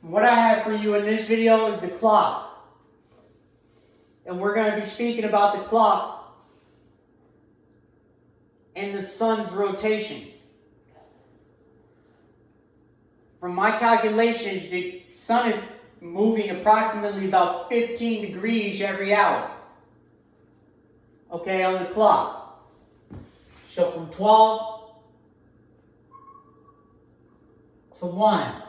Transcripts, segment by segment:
What I have for you in this video is the clock. And we're going to be speaking about the clock and the sun's rotation. From my calculations, the sun is moving approximately about 15 degrees every hour. Okay, on the clock. So from 12 to 1.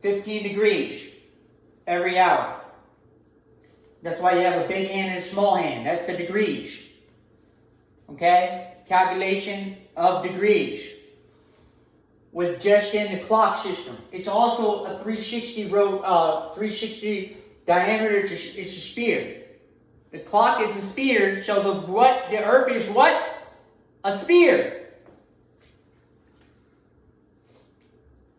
"15 degrees every hour." That's why you have a big hand and a small hand. That's the degrees. Okay? Calculation of degrees with just in the clock system. It's also a 360 diameter. It's a sphere. The clock is a sphere, so the Earth is what? A sphere.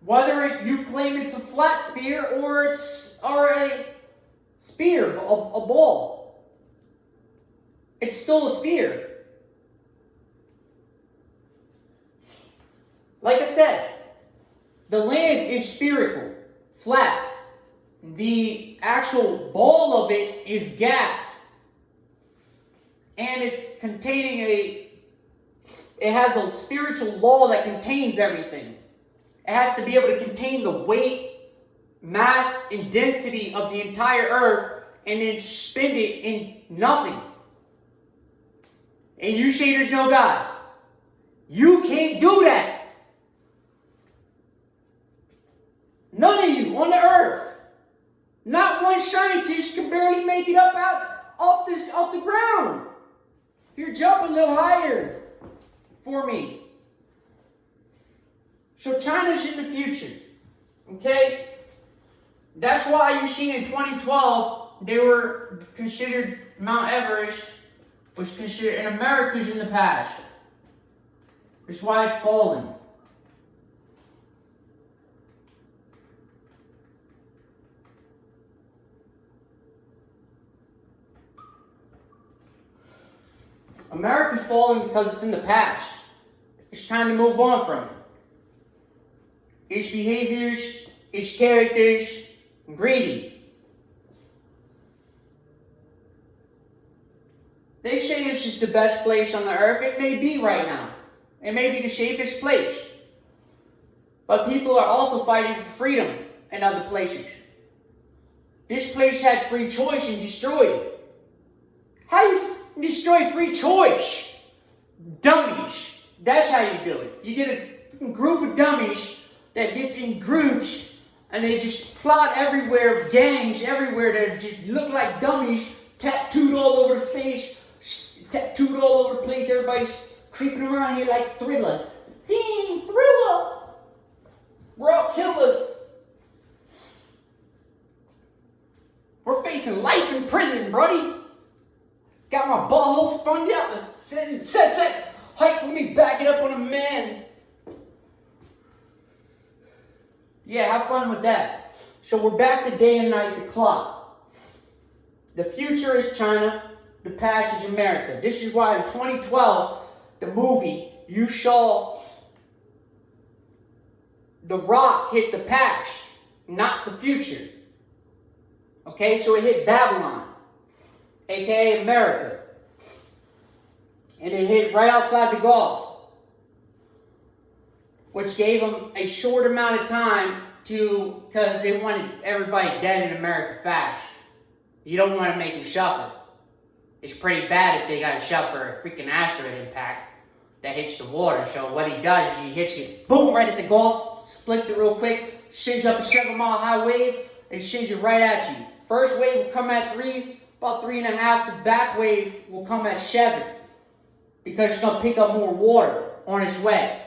Whether you claim it's a flat sphere or a sphere, a ball, it's still a sphere. Like I said, the land is spherical, flat. The actual ball of it is gas. And it's it has a spiritual law that contains everything. It has to be able to contain the weight, mass, and density of the entire earth and then spend it in nothing. And you say there's no God. You can't do that. None of you on the earth. Not one scientist can barely make it up off the ground. Here, jump a little higher for me. So China's in the future, okay? That's why you see in 2012, they were considered, Mount Everest was considered, and America's in the past. That's why it's fallen. America's fallen because it's in the past. It's time to move on from it. Its behaviors, its characters, greedy. They say this is the best place on the earth. It may be right now. It may be the safest place. But people are also fighting for freedom in other places. This place had free choice and destroyed it. How you destroy free choice? Dummies. That's how you do it. You get a group of dummies that gets in groups and they just plot everywhere, gangs everywhere that just look like dummies, tattooed all over the face, tattooed all over the place. Everybody's creeping around here like Thriller. Hey, Thriller! We're all killers. We're facing life in prison, buddy. Got my butthole spun out. Set. Hike, let me back it up on a man. Yeah, have fun with that. So we're back to day and night, the clock. The future is China, the past is America. This is why in 2012, the movie, you saw the rock hit the past, not the future. Okay, so it hit Babylon, aka America. And it hit right outside the Gulf, which gave them a short amount of time because they wanted everybody dead in America fast. You don't want to make them suffer. It's pretty bad if they got to suffer a freaking asteroid impact that hits the water. So what he does is he hits it, boom, right at the Gulf, splits it real quick, sends up a 7-mile high wave, and sends it right at you. First wave will come at 3, about 3.5. The back wave will come at 7. Because it's going to pick up more water on its way.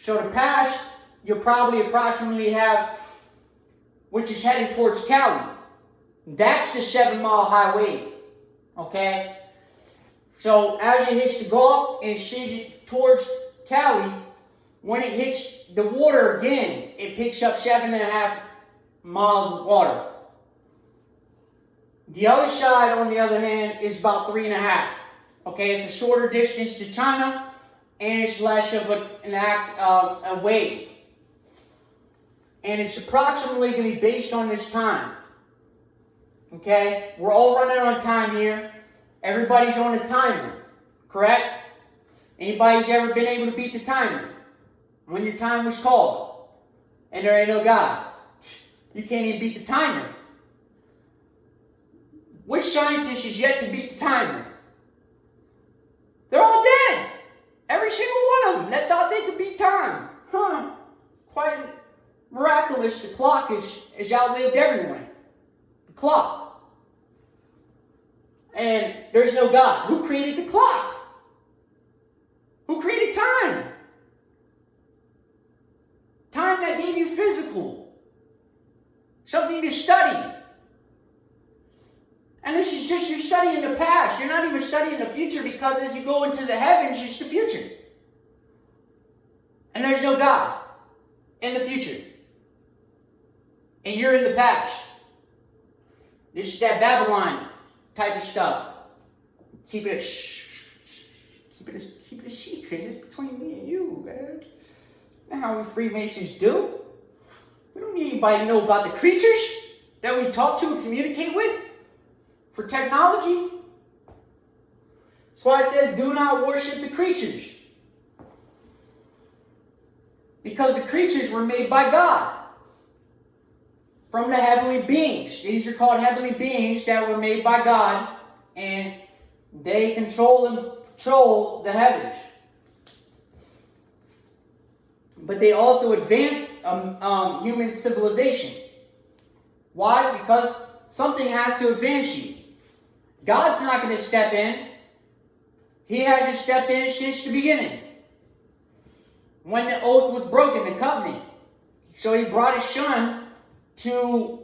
So the past, you'll probably approximately have, which is heading towards Cali. That's the 7-mile high wave. Okay? So as it hits the Gulf and it sends it towards Cali, when it hits the water again, it picks up 7.5 miles of water. The other side, on the other hand, is about 3.5. Okay, it's a shorter distance to China, and it's less of a wave. And it's approximately going to be based on this time. Okay? We're all running on time here. Everybody's on a timer. Correct? Anybody's ever been able to beat the timer? When your time was called. And there ain't no God. You can't even beat the timer. Which scientist is yet to beat the timer? They're all dead. Every single one of them that thought they could beat time. Quite miraculous. The clock has outlived everyone. The clock. And there's no God. Who created the clock? Who created time? Time that gave you physical. Something to study. And this is just, you're studying the past. You're not even studying the future, because as you go into the heavens, it's the future. And there's no God in the future. And you're in the past. This is that Babylon type of stuff. Keep it a secret. It's between me and you, man. That's how we Freemasons do. We don't need anybody to know about the creatures that we talk to and communicate with for technology. That's why it says, do not worship the creatures. Because the creatures were made by God. From the heavenly beings. These are called heavenly beings that were made by God. And they control the heavens. But they also advance human civilization. Why? Because something has to advance you. God's not going to step in. He hasn't stepped in since the beginning. When the oath was broken, the covenant. So he brought his son to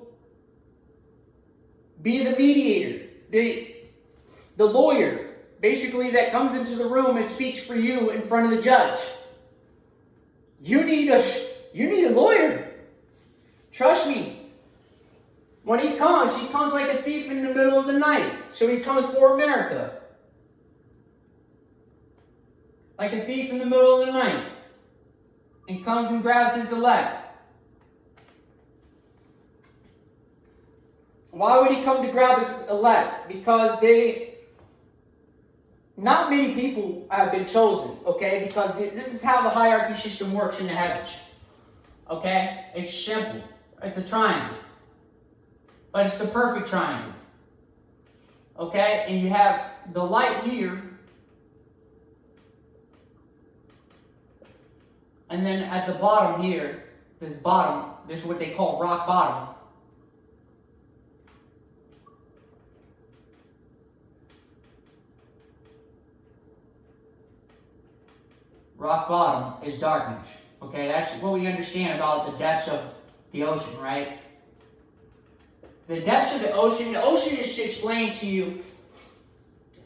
be the mediator, the lawyer, basically, that comes into the room and speaks for you in front of the judge. You need a lawyer. Trust me. When he comes like a thief in the middle of the night. So he comes for America. Like a thief in the middle of the night. And comes and grabs his elect. Why would he come to grab his elect? Because not many people have been chosen, okay? Because this is how the hierarchy system works in the heavens. Okay? It's simple. It's a triangle. But it's the perfect triangle. Okay? And you have the light here. And then at the bottom here, this is what they call rock bottom. Rock bottom is darkness. Okay, that's what we understand about the depths of the ocean, right? The depths of the ocean is to explain to you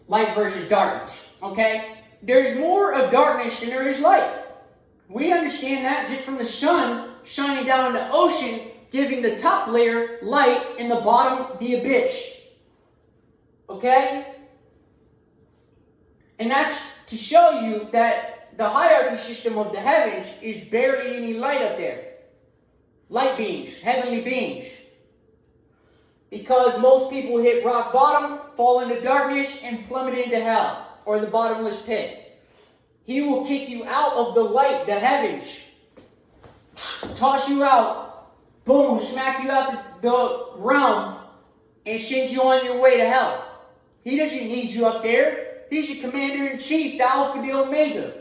light versus darkness. Okay? There's more of darkness than there is light. We understand that just from the sun shining down on the ocean, giving the top layer light and the bottom the abyss. Okay? And that's to show you that the hierarchy system of the heavens is barely any light up there. Light beings, heavenly beings. Because most people hit rock bottom, fall into darkness, and plummet into hell, or the bottomless pit. He will kick you out of the light, the heavens. Toss you out, boom, smack you out the realm, and send you on your way to hell. He doesn't need you up there. He's your commander-in-chief, the Alpha, the Omega.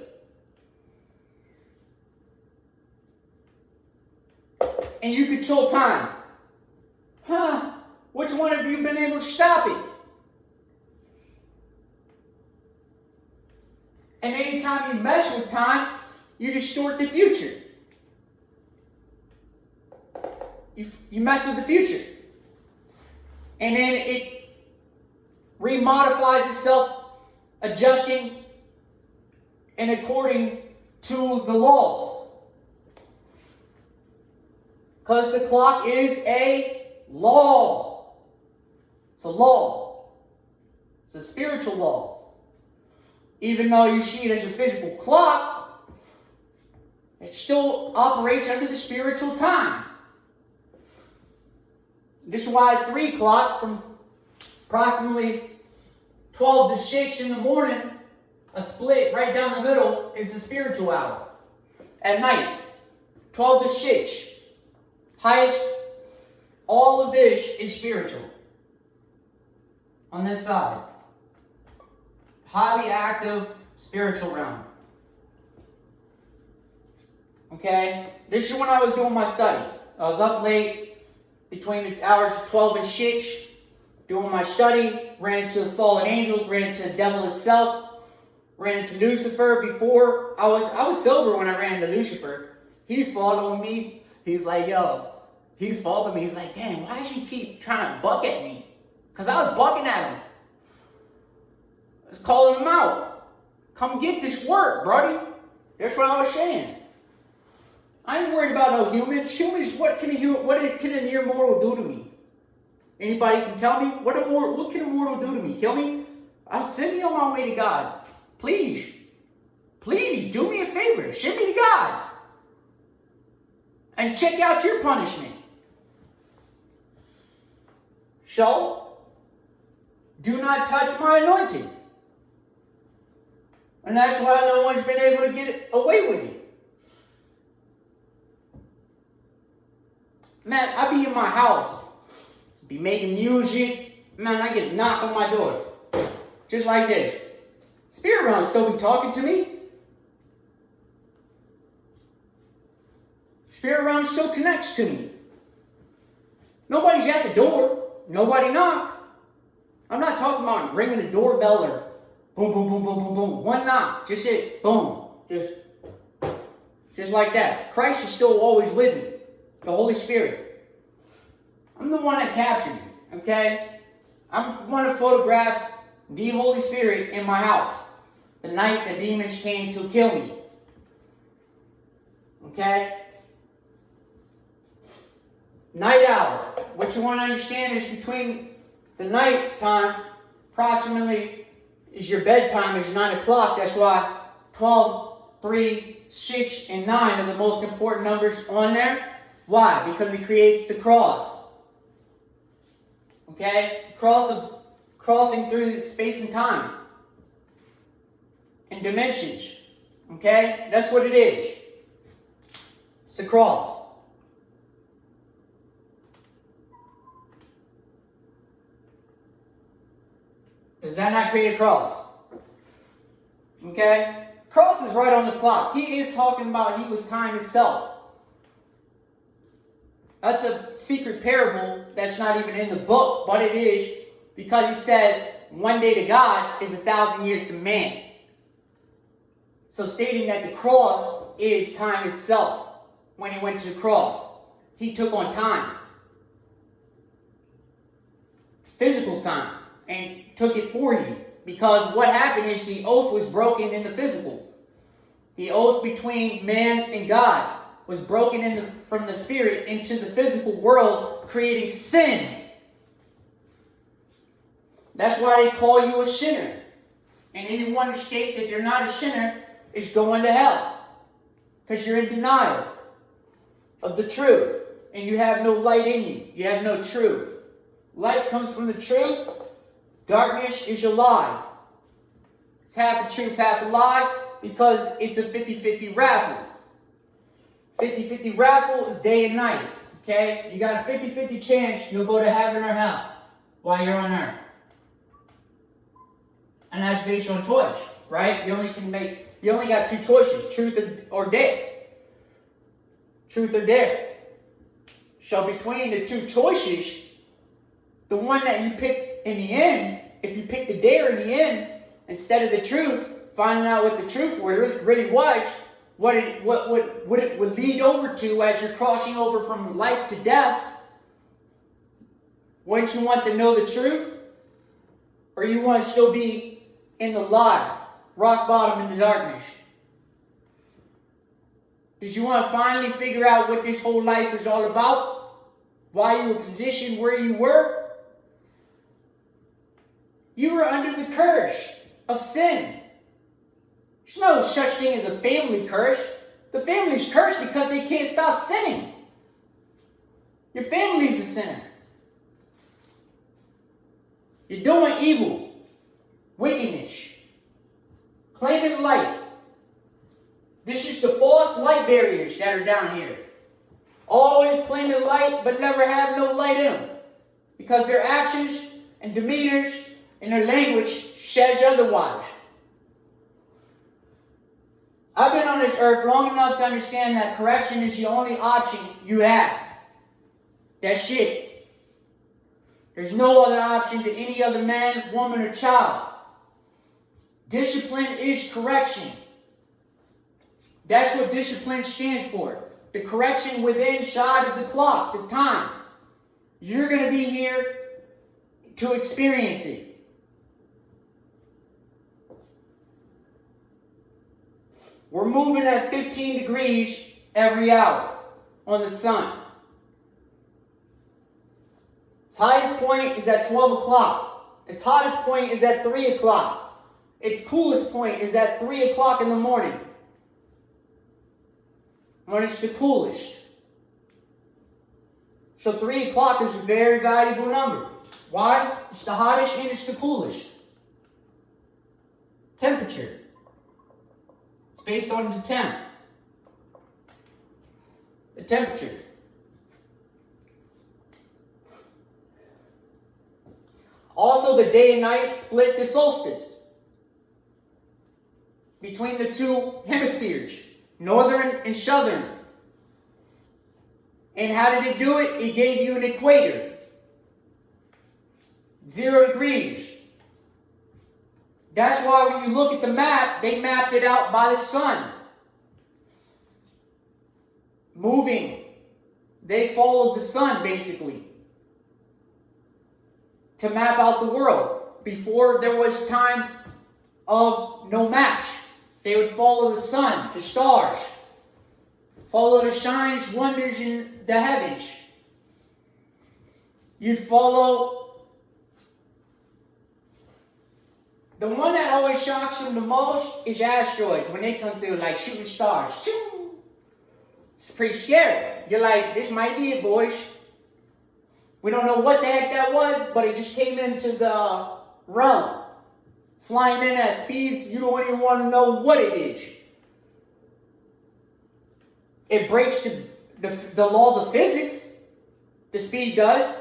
And you control time. Which one have you been able to stop it? And anytime you mess with time, you distort the future. You mess with the future. And then it remodifies itself, adjusting and according to the laws. Because the clock is a law. It's a law. It's a spiritual law. Even though you see it as a physical clock, it still operates under the spiritual time. This is why 3 o'clock from approximately 12 to 6 in the morning, a split right down the middle, is the spiritual hour. At night, 12 to 6, highest, all of this is spiritual. On this side, highly active spiritual realm. Okay, this is when I was doing my study. I was up late, between the hours of 12 and 6, doing my study, ran into the fallen angels, ran into the devil itself, ran into Lucifer before. I was sober when I ran into Lucifer. He's following me. He's like, yo, he's following me. He's like, damn, why does he keep trying to buck at me? Because I was bucking at him. I was calling him out. Come get this work, buddy. That's what I was saying. I ain't worried about no humans. Humans, what can a near mortal do to me? Anybody can tell me? What can a mortal do to me? Kill me? I'll send me on my way to God. Please. Please, do me a favor. Send me to God. And check out your punishment. So, do not touch my anointing. And that's why no one's been able to get away with it. Man, I be in my house, be making music. Man, I get knocked on my door. Just like this. Spirit realm still be talking to me. Spirit realm still connects to me. Nobody's at the door. Nobody knocked. I'm not talking about ringing the doorbell or boom, boom, boom, boom, boom, boom. One knock. Just it. Boom. Just like that. Christ is still always with me. The Holy Spirit. I'm the one that captured you, okay? I'm the one that photographed the Holy Spirit in my house the night the demons came to kill me. Okay? Night hour. What you want to understand is between the night time, approximately, is your bedtime is 9 o'clock. That's why 12, 3, 6, and 9 are the most important numbers on there. Why? Because it creates the cross. Okay? The cross of crossing through space and time. And dimensions. Okay? That's what it is. It's the cross. Does that not create a cross? Okay? Cross is right on the clock. He is talking about he was time itself. That's a secret parable that's not even in the book, but it is because he says 1 day to God is 1,000 years to man. So stating that the cross is time itself. When he went to the cross, he took on time. Physical time. And took it for you. Because what happened is the oath was broken in the physical. The oath between man and God was broken from the spirit into the physical world, creating sin. That's why they call you a sinner. And anyone who states that they're not a sinner is going to hell. Because you're in denial of the truth. And you have no light in you. You have no truth. Light comes from the truth. Darkness is a lie. It's half a truth, half a lie, because it's a 50-50 raffle. 50-50 raffle is day and night. Okay? You got a 50-50 chance you'll go to heaven or hell while you're on earth. And that's based on choice, right? You only got two choices, truth or dare. Truth or dare. So between the two choices, the one that you pick in the end, if you pick the dare in the end, instead of the truth, finding out what the truth really was, what it would lead over to as you're crossing over from life to death, wouldn't you want to know the truth? Or you want to still be in the lie, rock bottom in the darkness? Did you want to finally figure out what this whole life was all about? Why you were positioned where you were? You were under the curse of sin. There's no such thing as a family curse. The family's cursed because they can't stop sinning. Your family's a sinner. You're doing evil, wickedness, claiming light. This is the false light barriers that are down here. Always claiming light, but never have no light in them. Because their actions and demeanors and their language says otherwise. I've been on this earth long enough to understand that correction is the only option you have. That's it. There's no other option to any other man, woman, or child. Discipline is correction. That's what discipline stands for. The correction within side of the clock, the time. You're going to be here to experience it. We're moving at 15 degrees every hour on the sun. Its highest point is at 12 o'clock. Its hottest point is at 3 o'clock. Its coolest point is at 3 o'clock in the morning, when it's the coolest. So 3 o'clock is a very valuable number. Why? It's the hottest and it's the coolest. Temperature. It's based on the temp. The temperature. Also, the day and night split the solstice between the two hemispheres, northern and southern. And how did it do it? It gave you an equator. 0 degrees. That's why when you look at the map, they mapped it out by the sun. Moving. They followed the sun, basically, to map out the world. Before there was time of no maps, they would follow the sun, the stars, follow the signs, wonders in the heavens. You'd follow. The one that always shocks them the most is asteroids when they come through like shooting stars. It's pretty scary. You're like, this might be it, boys. We don't know what the heck that was, but it just came into the realm. Flying in at speeds you don't even want to know what it is. It breaks the laws of physics. The speed does.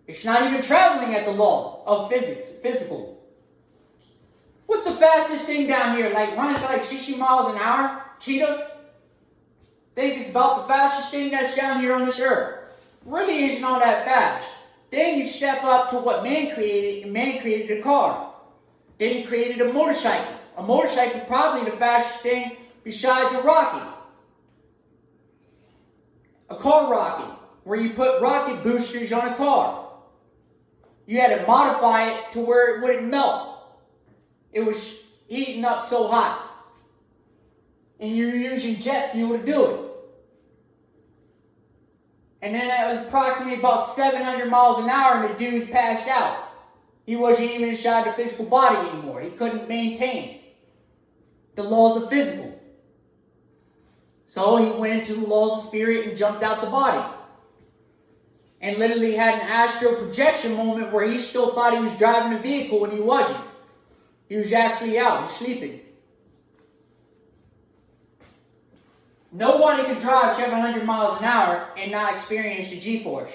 It's not even traveling at the law of physics, physical. What's the fastest thing down here? Like runs like 60 miles an hour? Cheetah? Think it's about the fastest thing that's down here on this earth. Really isn't all that fast. Then you step up to what man created, and man created a car. Then he created a motorcycle. A motorcycle is probably the fastest thing besides a rocket. A car rocket, where you put rocket boosters on a car. You had to modify it to where it wouldn't melt. It was heating up so hot. And you were using jet fuel to do it. And then that was approximately about 700 miles an hour and the dude passed out. He wasn't even inside the physical body anymore. He couldn't maintain the laws of physical. So he went into the laws of spirit and jumped out the body. And literally had an astral projection moment where he still thought he was driving a vehicle when he wasn't. He was actually out, he's sleeping. No one can drive 700 miles an hour and not experience the G-force.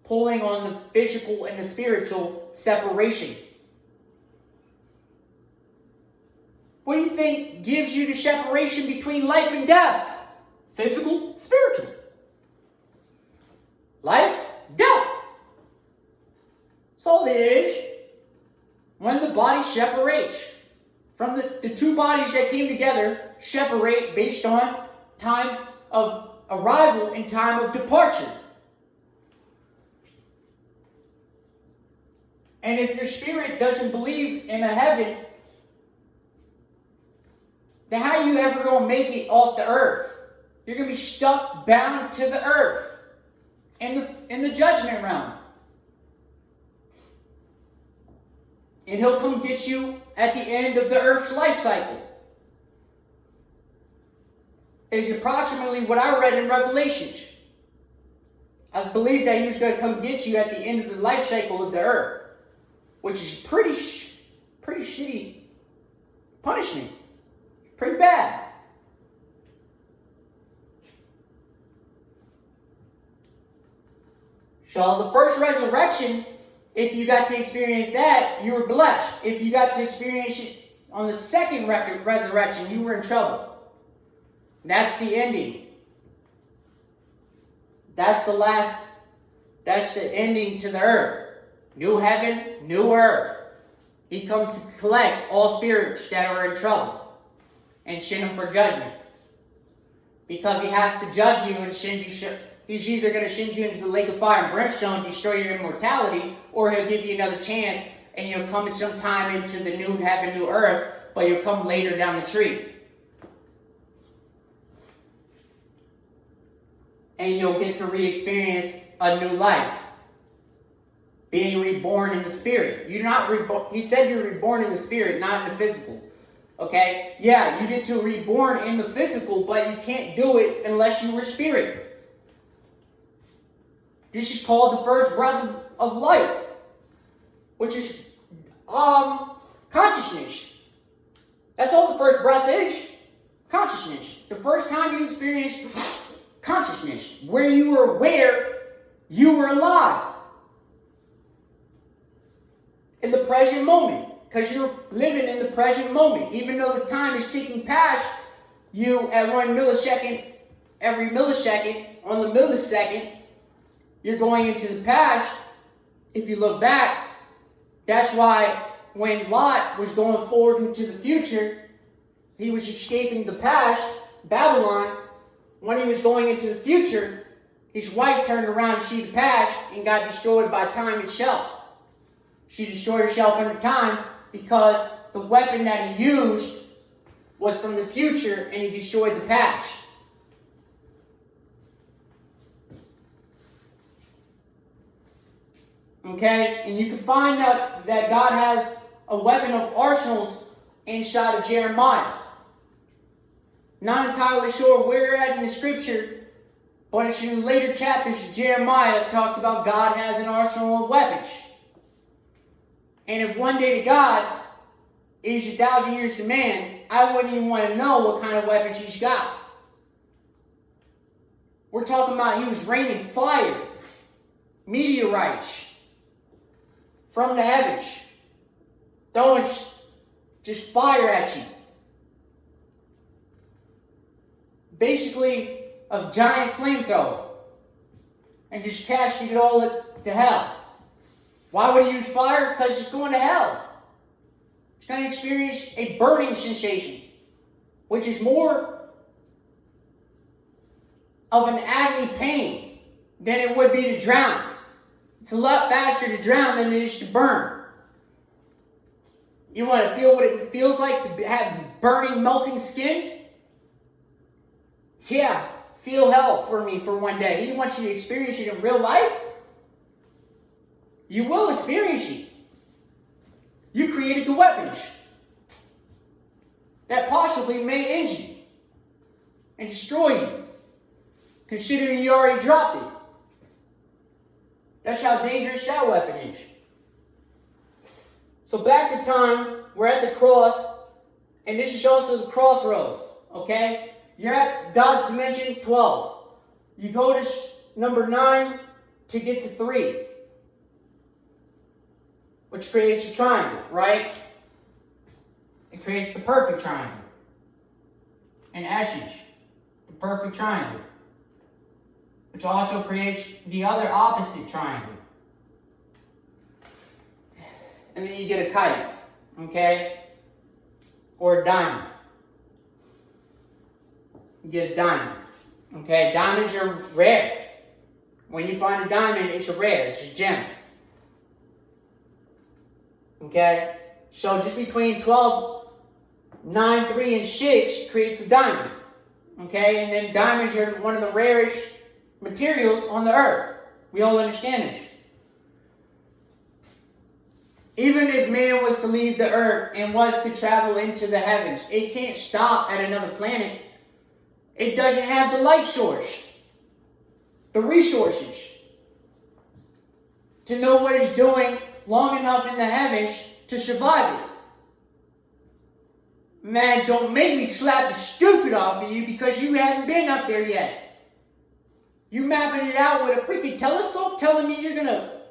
Pulling on the physical and the spiritual separation. What do you think gives you the separation between life and death? Physical, spiritual. Life, death. That's all it is. When the body separates from the two bodies that came together, separate based on time of arrival and time of departure. And if your spirit doesn't believe in a heaven, then how are you ever going to make it off the earth? You're going to be stuck, bound to the earth in the judgment realm. And he'll come get you at the end of the Earth's life cycle. Is approximately what I read in Revelations. I believe that he was going to come get you at the end of the life cycle of the Earth, which is pretty shitty punishment. Pretty bad. So the first resurrection, if you got to experience that, you were blessed. If you got to experience it on the second resurrection, you were in trouble. That's the ending. That's the ending to the earth. New heaven, new earth. He comes to collect all spirits that are in trouble and send them for judgment. Because he has to judge you and send you. He's either going to send you into the lake of fire and brimstone, destroy your immortality, or he'll give you another chance and you'll come sometime into the new heaven, new earth, but you'll come later down the tree. And you'll get to re-experience a new life. Being reborn in the spirit. You're not reborn. He said you're reborn in the spirit, not in the physical. Okay? Yeah, you get to reborn in the physical, but you can't do it unless you were spirit. This is called the first breath of life, which is consciousness. That's all the first breath is. Consciousness. The first time you experience consciousness, where you were aware you were alive in the present moment, because you're living in the present moment. Even though the time is ticking past you at 1 millisecond, every millisecond, on the millisecond, you're going into the past. If you look back, that's why when Lot was going forward into the future, he was escaping the past, Babylon. When he was going into the future, his wife turned around to see the past and got destroyed by time itself. She destroyed herself under time because the weapon that he used was from the future and he destroyed the past. Okay? And you can find out that God has a weapon of arsenals inside of Jeremiah. Not entirely sure where at in the scripture, but it's in the later chapters of Jeremiah it talks about God has an arsenal of weapons. And if one day to God is 1,000 years to man, I wouldn't even want to know what kind of weapons he's got. We're talking about he was raining fire, meteorites from the heavens, throwing just fire at you. Basically, a giant flamethrower, and just casting it all to hell. Why would he use fire? Because it's going to hell. It's going to experience a burning sensation, which is more of an agony pain than it would be to drown. It's a lot faster to drown than it is to burn. You want to feel what it feels like to have burning, melting skin? Yeah, feel hell for me for one day. He wants you to experience it in real life. You will experience it. You created the weapons that possibly may end you and destroy you, considering you already dropped it. That's how dangerous that weapon is. So back to time, we're at the cross, and this is also the crossroads, okay? You're at God's dimension 12. You go to number 9 to get to 3, which creates a triangle, right? It creates the perfect triangle. In essence, the perfect triangle, which also creates the other opposite triangle. And then you get a kite, okay? Or a diamond. You get a diamond, okay? Diamonds are rare. When you find a diamond, it's a rare, it's a gem. Okay? So just between 12, 9, 3, and 6 creates a diamond. Okay? And then diamonds are one of the rarest materials on the earth. We all understand this. Even if man was to leave the earth and was to travel into the heavens, it can't stop at another planet. It doesn't have the life source, the resources, to know what it's doing long enough in the heavens to survive it. Man, don't make me slap the stupid off of you because you haven't been up there yet. You mapping it out with a freaking telescope telling me you're gonna...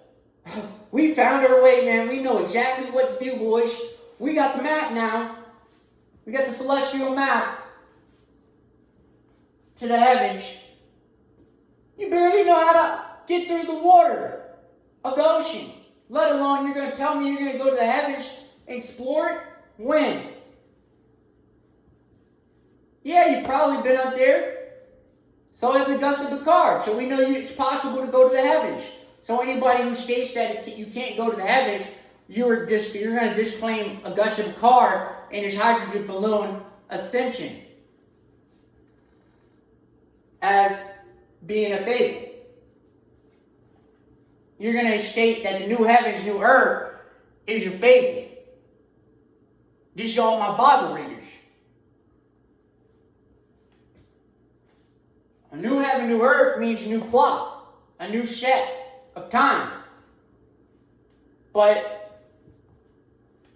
We found our way, man. We know exactly what to do, boys. We got the map now. We got the celestial map to the heavens. You barely know how to get through the water of the ocean. Let alone you're going to tell me you're going to go to the heavens and explore it? When? Yeah, you've probably been up there. So has Augusta Picard. So we know it's possible to go to the heavens. So anybody who states that you can't go to the heavens, you're going to disclaim Augusta Picard and his hydrogen balloon ascension as being a fable. You're going to state that the new heavens, new earth is a fable. This is all my Bible readers. A new heaven, new earth means a new clock, a new set of time. But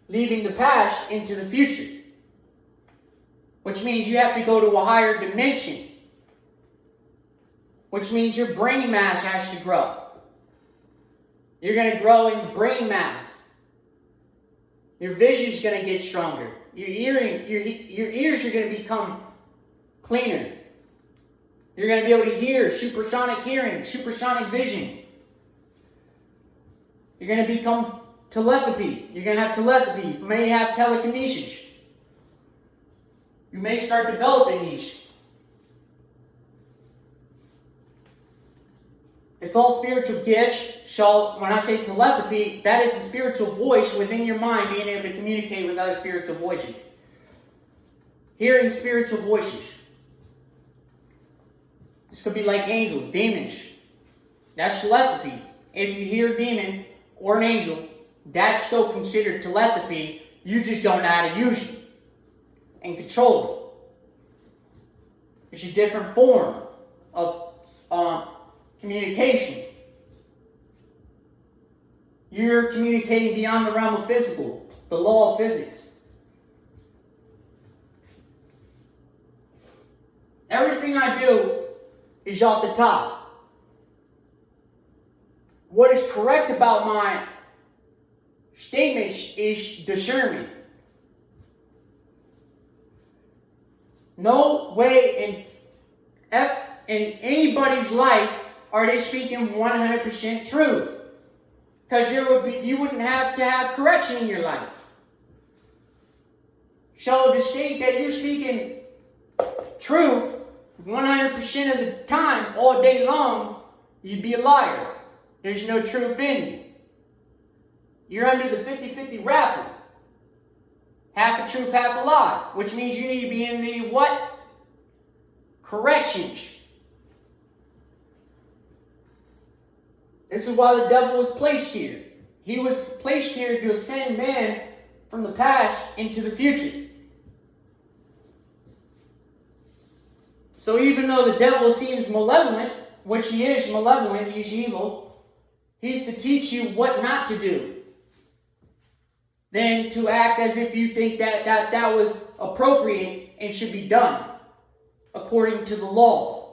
leaving the past into the future. Which means you have to go to a higher dimension. Which means your brain mass has to grow. You're going to grow in brain mass. Your vision's going to get stronger. Your ears are going to become cleaner. You're going to be able to hear supersonic hearing, supersonic vision. You're going to become telepathy. You're going to have telepathy. You may have telekinesis. You may start developing these. It's all spiritual gifts. So when I say telepathy, that is the spiritual voice within your mind being able to communicate with other spiritual voices. Hearing spiritual voices. This could be like angels, demons. That's telepathy. If you hear a demon or an angel, that's still considered telepathy. You just don't know how to use it and control it. It's a different form of communication. You're communicating beyond the realm of physical, the law of physics. Everything I do is off the top. What is correct about my statements is discernment. No way in anybody's life are they speaking 100% truth. Because you wouldn't have to have correction in your life. So to state that you're speaking truth 100% of the time, all day long, you'd be a liar. There's no truth in you. You're under the 50-50 raffle. Half a truth, half a lie. Which means you need to be in the what? Corrections. This is why the devil was placed here. He was placed here to ascend man from the past into the future. So even though the devil seems malevolent, which he is malevolent, he's evil, he's to teach you what not to do. Then to act as if you think that was appropriate and should be done according to the laws.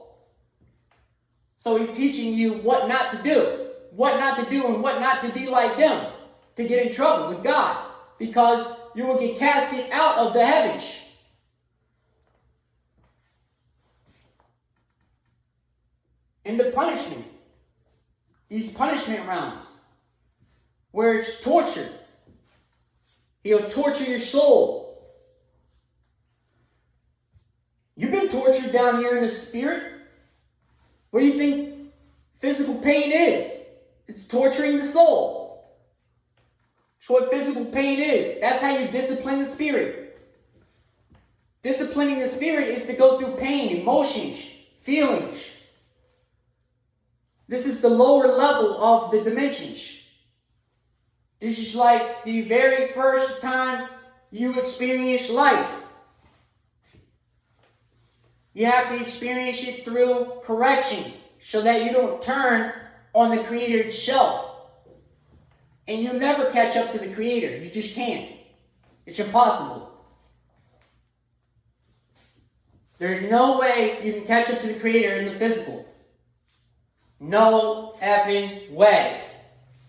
So he's teaching you what not to do. What not to do and what not to be like them to get in trouble with God. Because you will get casted out of the heavens. Into punishment. These punishment rounds. Where it's torture. He'll torture your soul. You've been tortured down here in the spirit. What do you think physical pain is? It's torturing the soul. That's what physical pain is. That's how you discipline the spirit. Disciplining the spirit is to go through pain, emotions, feelings. This is the lower level of the dimensions. This is like the very first time you experience life. You have to experience it through correction so that you don't turn on the Creator itself. And you'll never catch up to the Creator. You just can't. It's impossible. There's no way you can catch up to the Creator in the physical. No effing way.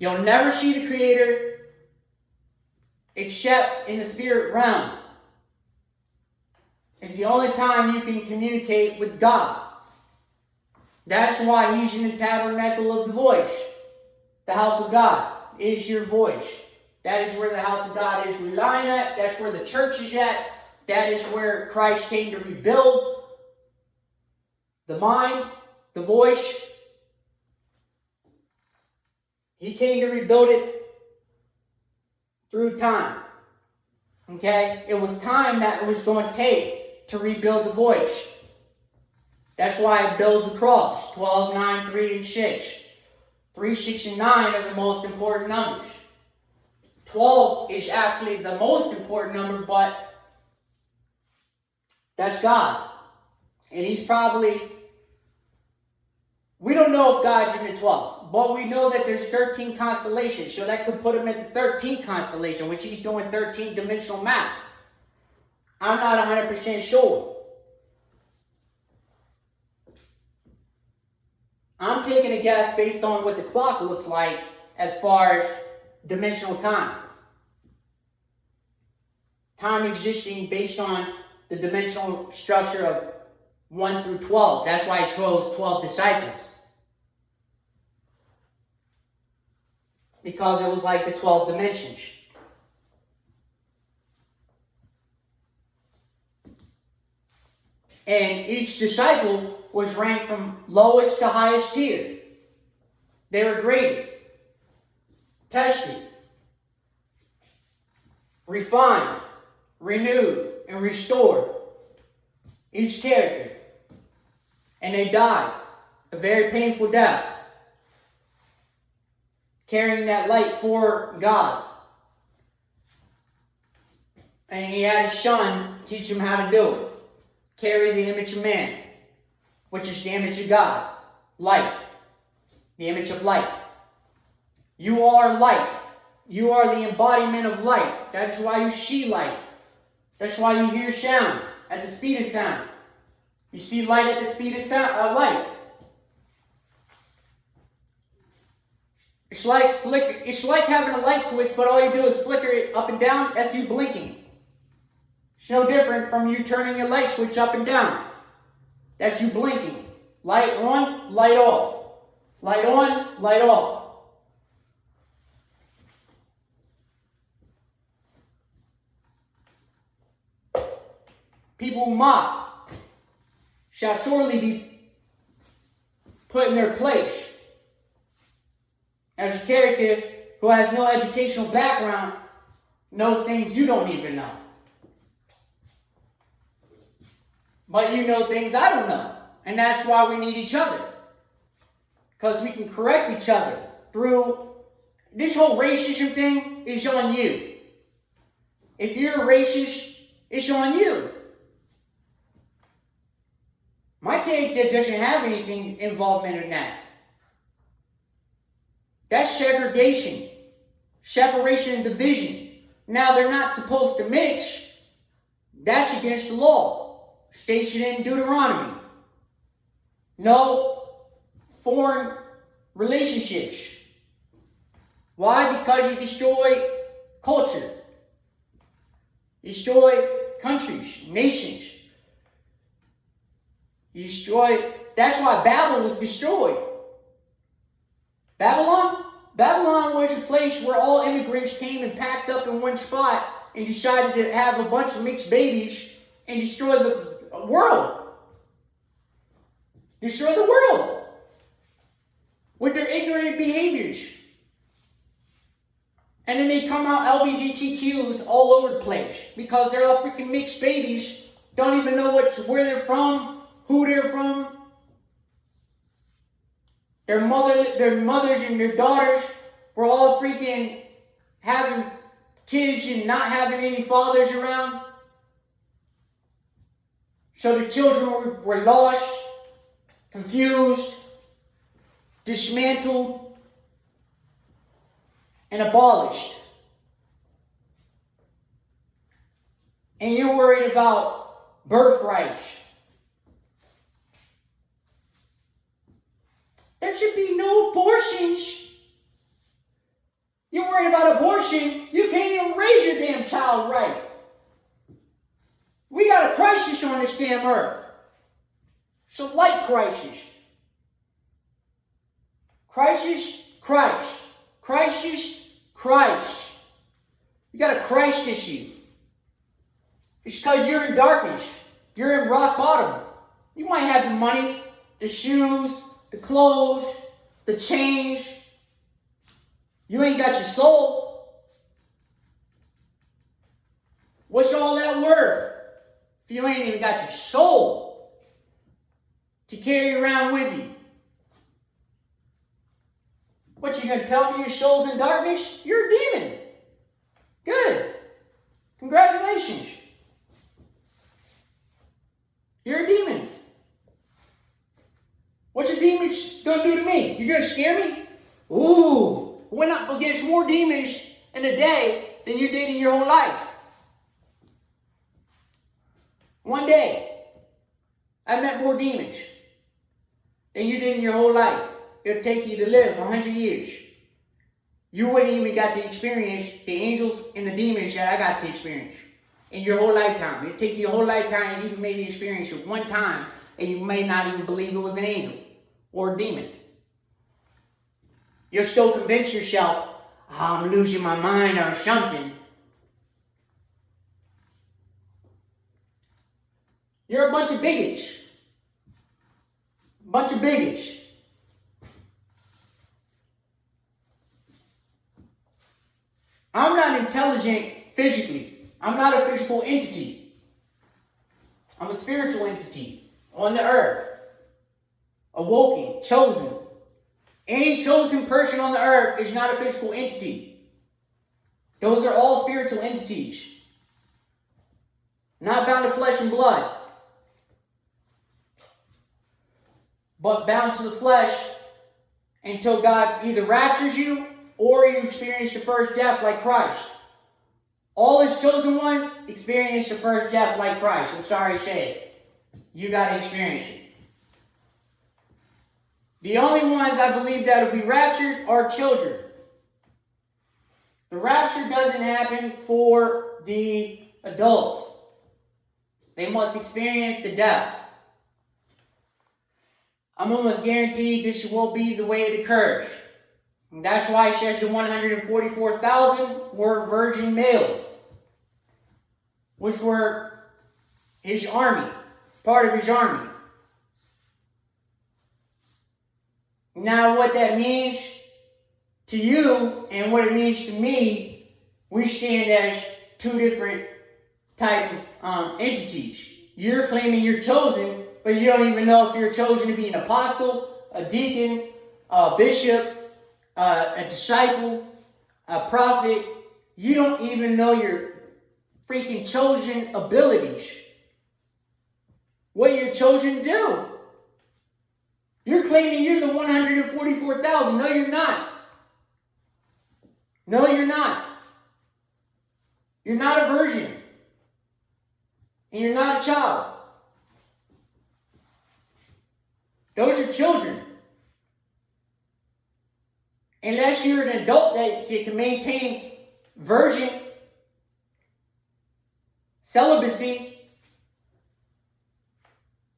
You'll never see the Creator except in the spirit realm. It's the only time you can communicate with God. That's why He's in the tabernacle of the voice. The house of God is your voice. That is where the house of God is relying at. That's where the church is at. That is where Christ came to rebuild the mind, the voice. He came to rebuild it through time. Okay? It was time that it was going to take to rebuild the voice. That's why it builds across 12, 9, 3, and 6. 3, 6, and 9 are the most important numbers. 12 is actually the most important number, but that's God. And He's probably, we don't know if God's in the 12th, but we know that there's 13 constellations, so that could put Him at the 13th constellation, which He's doing 13-dimensional math. I'm not 100% sure. I'm taking a guess based on what the clock looks like as far as dimensional time. Time existing based on the dimensional structure of 1 through 12. That's why He chose 12 disciples. Because it was like the 12 dimensions. And each disciple was ranked from lowest to highest tier. They were graded, tested, refined, renewed, and restored. Each character. And they died a very painful death, carrying that light for God. And He had His Son teach him how to do it. Carry the image of man, which is the image of God. Light. The image of light. You are light. You are the embodiment of light. That is why you see light. That's why you hear sound at the speed of sound. You see light at the speed of sound, light. It's like having a light switch, but all you do is flicker it up and down. That's you blinking. It's no different from you turning your light switch up and down. That's you blinking. Light on, light off. Light on, light off. People who mock shall surely be put in their place. As a character who has no educational background knows things you don't even know. But you know things I don't know. And that's why we need each other. Because we can correct each other through... This whole racism thing is on you. If you're a racist, it's on you. My character doesn't have anything involvement in that. That's segregation. Separation and division. Now, they're not supposed to mix. That's against the law. States it in Deuteronomy. No foreign relationships. Why? Because you destroy culture. You destroy countries, nations. You destroy... That's why Babel was destroyed. Babylon was a place where all immigrants came and packed up in one spot and decided to have a bunch of mixed babies and destroy the world. Destroy the world with their ignorant behaviors. And then they come out LGBTQs all over the place because they're all freaking mixed babies, don't even know where they're from, who they're from. Their mothers and their daughters were all freaking having kids and not having any fathers around. So the children were lost, confused, dismantled, and abolished. And you're worried about birthrights. There should be no abortions. You're worried about abortion. You can't even raise your damn child right. We got a crisis on this damn earth. It's a light crisis. Crisis, Christ. Crisis, Christ. You got a Christ issue. It's because you're in darkness. You're in rock bottom. You might have the money, the shoes, the clothes, the change. You ain't got your soul. What's all that worth if you ain't even got your soul to carry around with you? What, you gonna tell me your soul's in darkness? You're a demon. Good. Congratulations. You're a demon. What's a demon gonna do to me? You're gonna scare me? Ooh, went up against more demons in a day than you did in your whole life. One day, I met more demons than you did in your whole life. It'll take you to live 100 years. You wouldn't even got to experience the angels and the demons that I got to experience in your whole lifetime. It'll take you a whole lifetime to even maybe experience it one time, and you may not even believe it was an angel or a demon. You'll still convince yourself, oh, I'm losing my mind or something. You're a bunch of bigots. Bunch of bigots. I'm not intelligent physically. I'm not a physical entity. I'm a spiritual entity on the earth. Awoken, chosen. Any chosen person on the earth is not a physical entity. Those are all spiritual entities. Not bound to flesh and blood, but bound to the flesh until God either raptures you or you experience the first death like Christ. All his chosen ones experience the first death like Christ. I'm sorry to say it. You got to experience it. The only ones I believe that will be raptured are children. The rapture doesn't happen for the adults. They must experience the death. I'm almost guaranteed this will be the way it occurs. And that's why it says the 144,000 were virgin males, which were his army, part of his army. Now what that means to you and what it means to me, we stand as two different type of entities. You're claiming you're chosen, but you don't even know if you're chosen to be an apostle, a deacon, a bishop, a disciple, a prophet. You don't even know your freaking chosen abilities. What you're chosen to do. You're claiming you're the 144,000. No, you're not. No, you're not. You're not a virgin. And you're not a child. Those are children. Unless you're an adult that can maintain virgin celibacy,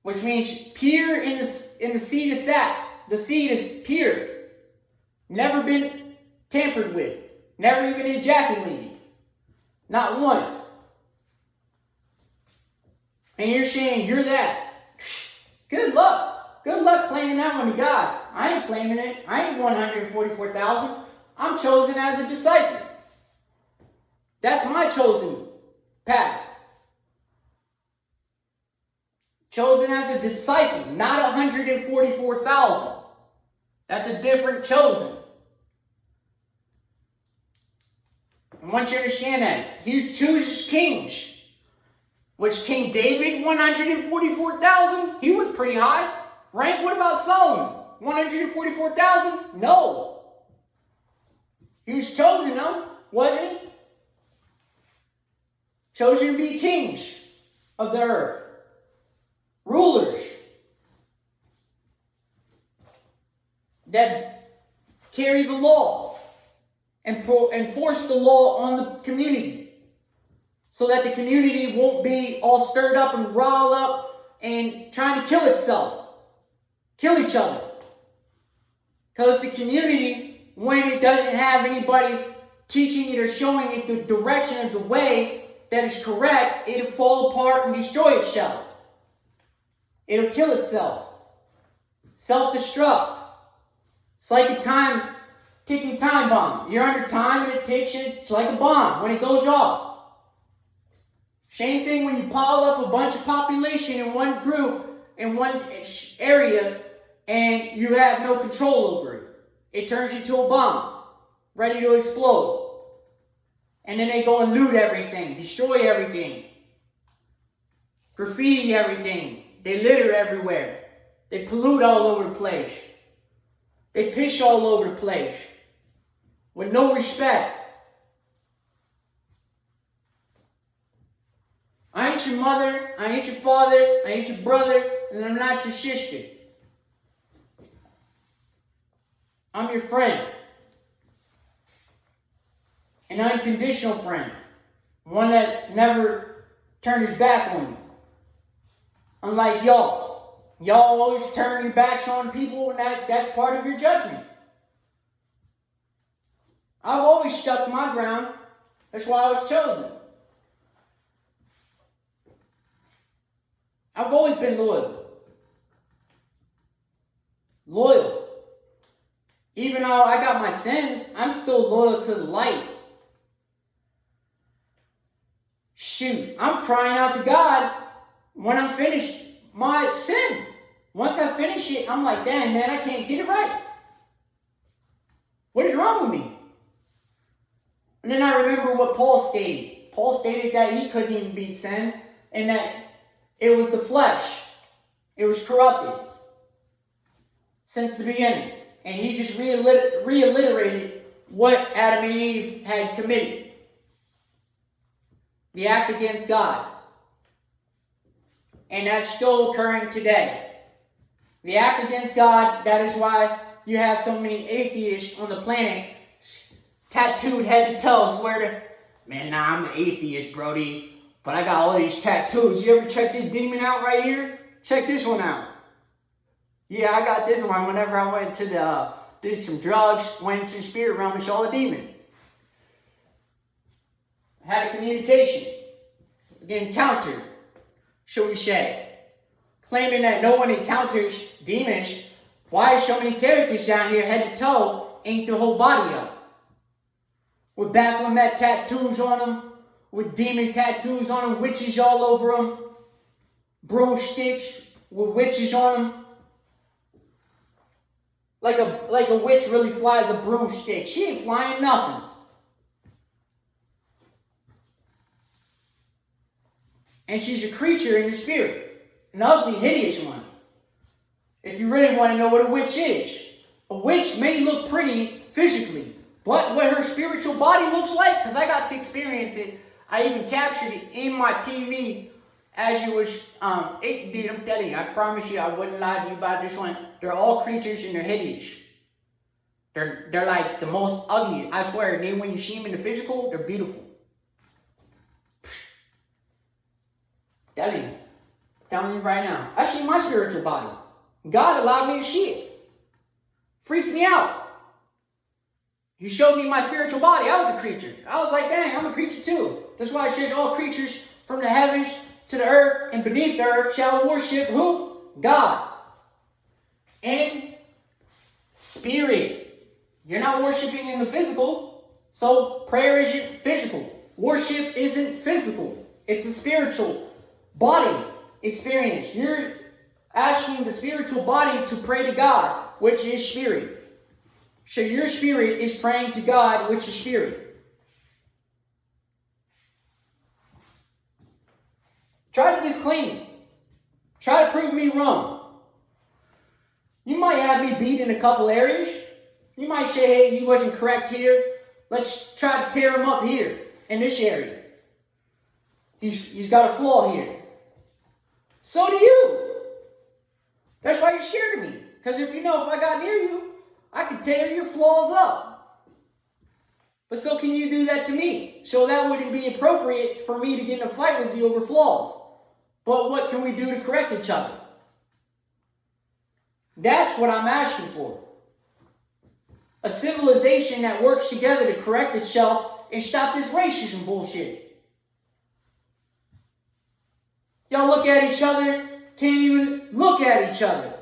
which means pure in the seed of sap. The seed is pure. Never been tampered with. Never even ejaculated. Not once. And you're saying you're that. Good luck. Good luck claiming that one to God. I ain't claiming it. I ain't 144,000. I'm chosen as a disciple. That's my chosen path. Chosen as a disciple, not 144,000. That's a different chosen. I want you to understand that. He chooses kings. Which King David, 144,000? He was pretty high. Right? What about Solomon? 144,000? No. He was chosen, though, wasn't he? Chosen to be kings of the earth. Rulers. That carry the law and enforce the law on the community. So that the community won't be all stirred up and riled up and trying to kill itself. Kill each other. Because the community, when it doesn't have anybody teaching it or showing it the direction of the way that is correct, it'll fall apart and destroy itself. It'll kill itself. Self-destruct. It's like a ticking time bomb. You're under time and it ticks you. It's like a bomb when it goes off. Same thing when you pile up a bunch of population in one group, in one area, and you have no control over it. It turns into a bomb, ready to explode. And then they go and loot everything, destroy everything, graffiti everything. They litter everywhere. They pollute all over the place. They piss all over the place with no respect. I ain't your mother, I ain't your father, I ain't your brother, and I'm not your sister. I'm your friend. An unconditional friend. One that never turned his back on you. Unlike y'all. Y'all always turn your backs on people, and that's part of your judgment. I've always stuck my ground. That's why I was chosen. I've always been loyal. Loyal. Even though I got my sins, I'm still loyal to the light. Shoot, I'm crying out to God when I'm finished my sin. Once I finish it, I'm like, dang, man, I can't get it right. What is wrong with me? And then I remember what Paul stated. Paul stated that he couldn't even beat sin, and that it was the flesh. It was corrupted since the beginning. And he just reiterated what Adam and Eve had committed. The act against God. And that's still occurring today. The act against God, that is why you have so many atheists on the planet tattooed head to toe, swear to, man, nah, I'm an atheist, Brody. But I got all these tattoos. You ever check this demon out right here? Check this one out. Yeah, I got this one whenever I went to did some drugs, went into the spirit realm and saw a demon. Had a communication. An encounter, shall we say. Claiming that no one encounters demons. Why so many characters down here head to toe ink their whole body up? With Baphomet tattoos on them. With demon tattoos on them, witches all over them, broomsticks with witches on them. Like a witch really flies a broomstick. She ain't flying nothing. And she's a creature in the spirit. An ugly, hideous one. If you really want to know what a witch is. A witch may look pretty physically. But what her spiritual body looks like, because I got to experience it. I even captured it in my TV as you was, dude, I'm telling you, I promise you, I wouldn't lie to you about this one. They're all creatures and they're hideous. They're like the most ugly. I swear, then when you see them in the physical, they're beautiful. Telling you right now. I see my spiritual body. God allowed me to see it. Freaked me out. He showed me my spiritual body. I was a creature. I was like, dang, I'm a creature too. That's why it says all creatures from the heavens to the earth and beneath the earth shall worship who? God. In spirit. You're not worshiping in the physical. So prayer isn't physical. Worship isn't physical. It's a spiritual body experience. You're asking the spiritual body to pray to God, which is spirit. So your spirit is praying to God, which is spirit. Try to disclaim it. Try to prove me wrong. You might have me beat in a couple areas. You might say, hey, he wasn't correct here. Let's try to tear him up here, in this area. He's got a flaw here. So do you. That's why you're scared of me. Because if I got near you, I could tear your flaws up. But so can you do that to me? So that wouldn't be appropriate for me to get in a fight with you over flaws. But what can we do to correct each other? That's what I'm asking for. A civilization that works together to correct itself and stop this racism bullshit. Y'all look at each other, can't even look at each other.